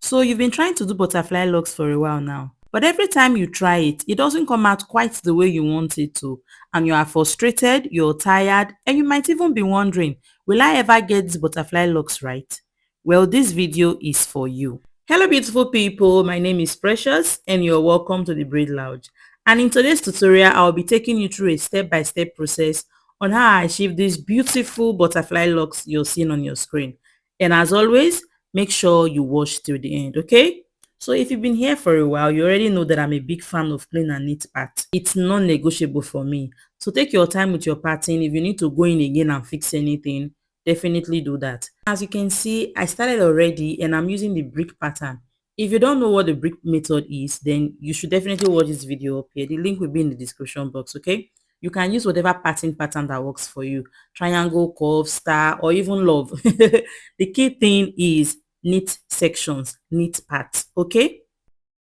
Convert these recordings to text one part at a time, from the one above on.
So you've been trying to do butterfly locks for a while now, but every time you try it, it doesn't come out quite the way you want it to. And you are frustrated, you're tired, and you might even be wondering, will I ever get these butterfly locks right? Well, this video is for you. Hello beautiful people, my name is Precious and you're welcome to the Braid Lounge. And in today's tutorial, I'll be taking you through a step-by-step process on how I achieve these beautiful butterfly locks you're seeing on your screen. And as always, make sure you watch till the end, okay? So if you've been here for a while, you already know that I'm a big fan of clean and neat part. It's non-negotiable for me. So take your time with your pattern. If you need to go in again and fix anything, definitely do that. As you can see, I started already and I'm using the brick pattern. If you don't know what the brick method is, then you should definitely watch this video up here. The link will be in the description box, okay? You can use whatever pattern that works for you. Triangle, curve, star, or even love. The key thing is neat sections, neat parts, okay?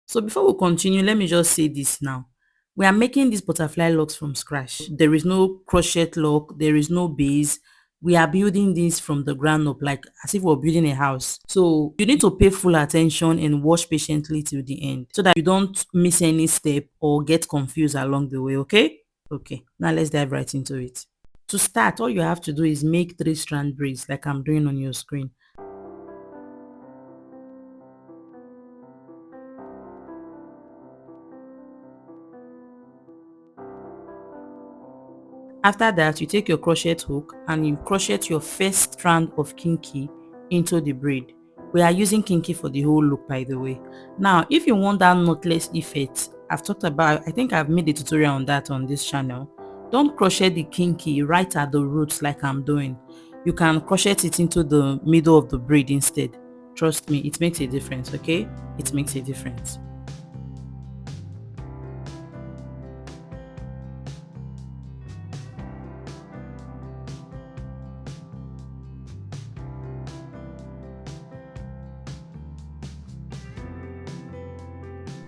So before we continue, let me just say this now. We are making these butterfly locks from scratch. There is no crochet lock, there is no base. We are building this from the ground up, like as if we're building a house. So you need to pay full attention and watch patiently till the end so that you don't miss any step or get confused along the way, okay? Okay, now let's dive right into it. To start, all you have to do is make 3-strand braids like I'm doing on your screen. After that, you take your crochet hook and you crochet your first strand of kinky into the braid. We are using kinky for the whole look, by the way. Now, if you want that knotless effect, I've talked about, I think I've made a tutorial on that on this channel. Don't crochet the kinky right at the roots like I'm doing. You can crochet it into the middle of the braid instead. Trust me, it makes a difference, okay? It makes a difference.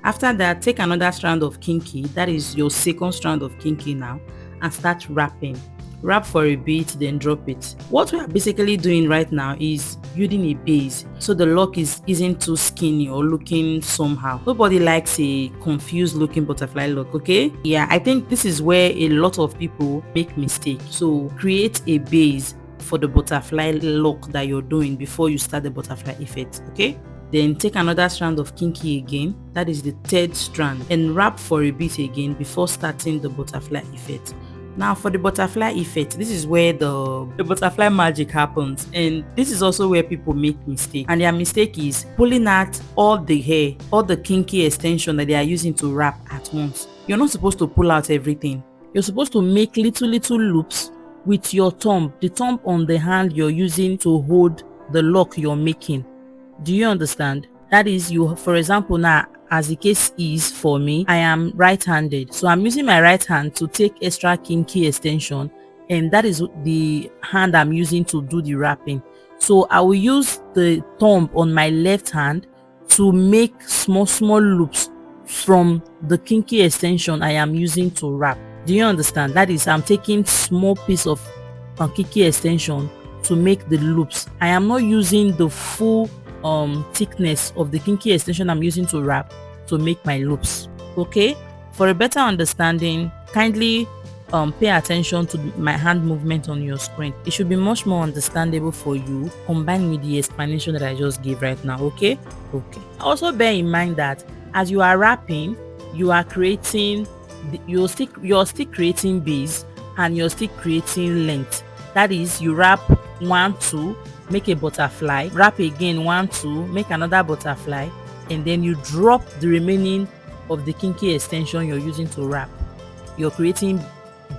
After that, take another strand of kinky, that is your second strand of kinky now, and start wrapping. Wrap for a bit, then drop it. What we are basically doing right now is building a base so the lock isn't too skinny or looking somehow. Nobody likes a confused looking butterfly lock, okay? Yeah, I think this is where a lot of people make mistakes. So create a base for the butterfly lock that you're doing before you start the butterfly effect, okay? Then take another strand of kinky again, that is the third strand, and wrap for a bit again before starting the butterfly effect. Now for the butterfly effect, this is where the butterfly magic happens, and this is also where people make mistake, and their mistake is pulling out all the hair, all the kinky extension that they are using to wrap at once. You're not supposed to pull out everything. You're supposed to make little loops with your thumb, the thumb on the hand you're using to hold the lock you're making. Do you understand? That is, you, for example, now as the case is for me, I am right-handed, so I'm using my right hand to take extra kinky extension, and that is the hand I'm using to do the wrapping. So I will use the thumb on my left hand to make small loops from the kinky extension I am using to wrap. Do you understand? That is, I'm taking small piece of kinky extension to make the loops. I am not using the full thickness of the kinky extension I'm using to wrap to make my loops. Okay, for a better understanding, kindly pay attention to my hand movement on your screen. It should be much more understandable for you combined with the explanation that I just gave right now. Okay. Also bear in mind that as you are wrapping, you are creating you're still creating base and you're still creating length. That is, you wrap 1 2, make a butterfly, wrap again 1 2, make another butterfly, and then you drop the remaining of the kinky extension you're using to wrap. You're creating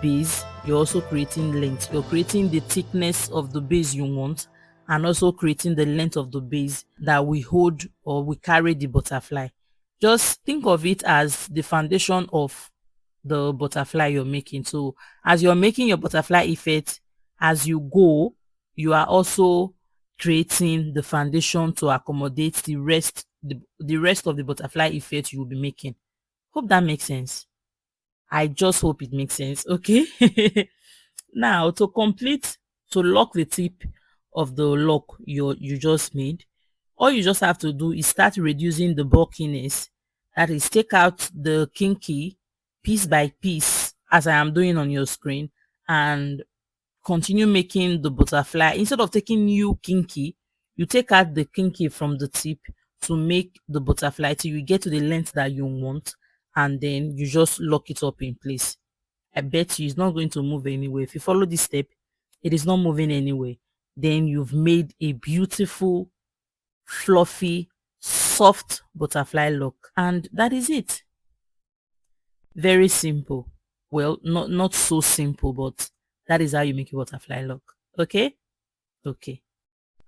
base, you're also creating length. You're creating the thickness of the base you want and also creating the length of the base that we hold or we carry the butterfly. Just think of it as the foundation of the butterfly you're making. So as you're making your butterfly effect, as you go, you are also creating the foundation to accommodate the rest of the butterfly effect you will be making. Hope that makes sense. I just hope it makes sense. Okay. Now to lock the tip of the lock you just made, All you just have to do is start reducing the bulkiness. That is, take out the kinky piece by piece as I am doing on your screen, and continue making the butterfly. Instead of taking new kinky, you take out the kinky from the tip to make the butterfly till you get to the length that you want, and then you just lock it up in place. I bet you it's not going to move anywhere. If you follow this step, it is not moving anywhere. Then you've made a beautiful, fluffy, soft butterfly look, and that is it. Very simple. Well, not so simple, but that is how you make a butterfly look. Okay? Okay.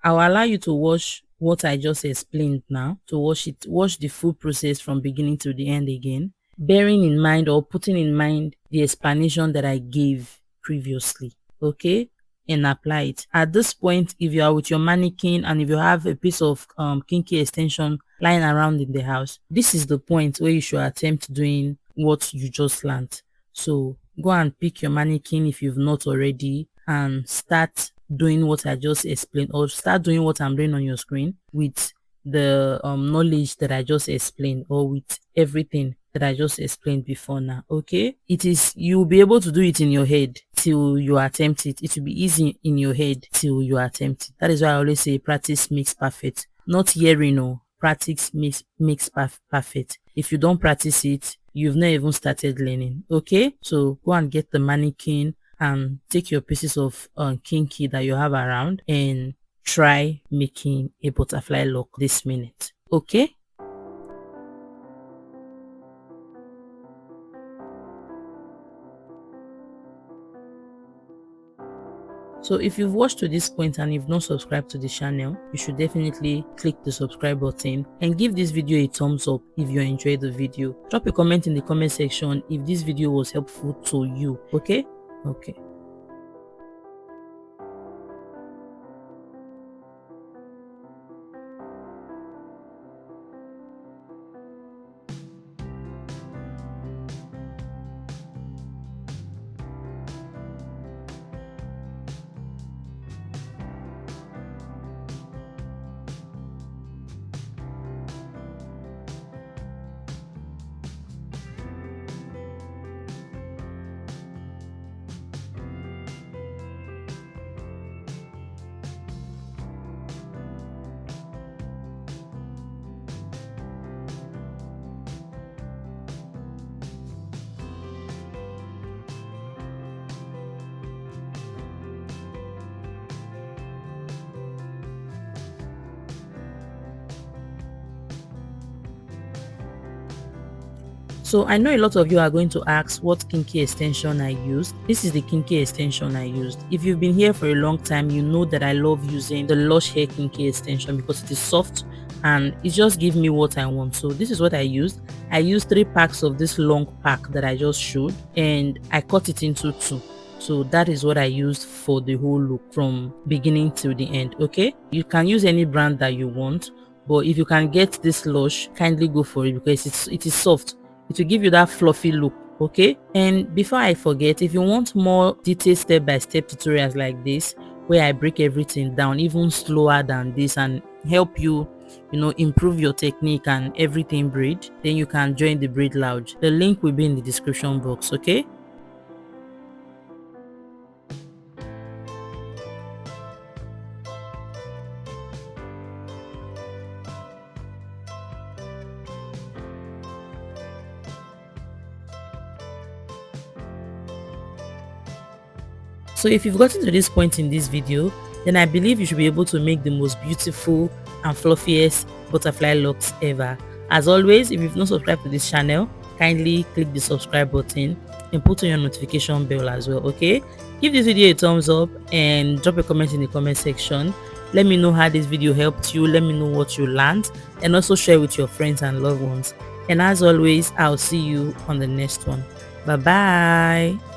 I'll allow you to watch what I just explained now, to watch the full process from beginning to the end again, bearing in mind or putting in mind the explanation that I gave previously. Okay? And apply it. At this point, if you are with your mannequin and if you have a piece of kinky extension lying around in the house, this is the point where you should attempt doing what you just learned. So go and pick your mannequin if you've not already, and start doing what I just explained, or start doing what I'm doing on your screen with the knowledge that I just explained, or with everything that I just explained before now. Okay, you'll be able to do it in your head till you attempt it. It will be easy in your head till you attempt it. That is why I always say practice makes perfect. Not hearing, or practice makes perfect. If you don't practice it, you've not even started learning. Okay, so go and get the mannequin and take your pieces of kinky that you have around and try making a butterfly look this minute. Okay. So if you've watched to this point and you've not subscribed to the channel, you should definitely click the subscribe button and give this video a thumbs up if you enjoyed the video. Drop a comment in the comment section if this video was helpful to you. Okay? Okay. So I know a lot of you are going to ask what kinky extension I used. This is the kinky extension I used. If you've been here for a long time, you know that I love using the Lush Hair Kinky extension because it is soft and it just gives me what I want. So this is what I used. I used 3 packs of this long pack that I just showed, and I cut it into 2. So that is what I used for the whole look from beginning to the end. Okay, you can use any brand that you want, but if you can get this Lush, kindly go for it because it is soft. It will give you that fluffy look. Okay, and before I forget, if you want more detailed step-by-step tutorials like this where I break everything down even slower than this and help you improve your technique and everything braid, then you can join the Braid Lounge. The link will be in the description box. Okay. So if you've gotten to this point in this video, then I believe you should be able to make the most beautiful and fluffiest butterfly locks ever. As always, if you've not subscribed to this channel, kindly click the subscribe button and put on your notification bell as well. Okay, give this video a thumbs up and drop a comment in the comment section. Let me know how this video helped you. Let me know what you learned, and also share with your friends and loved ones. And as always, I'll see you on the next one. Bye bye.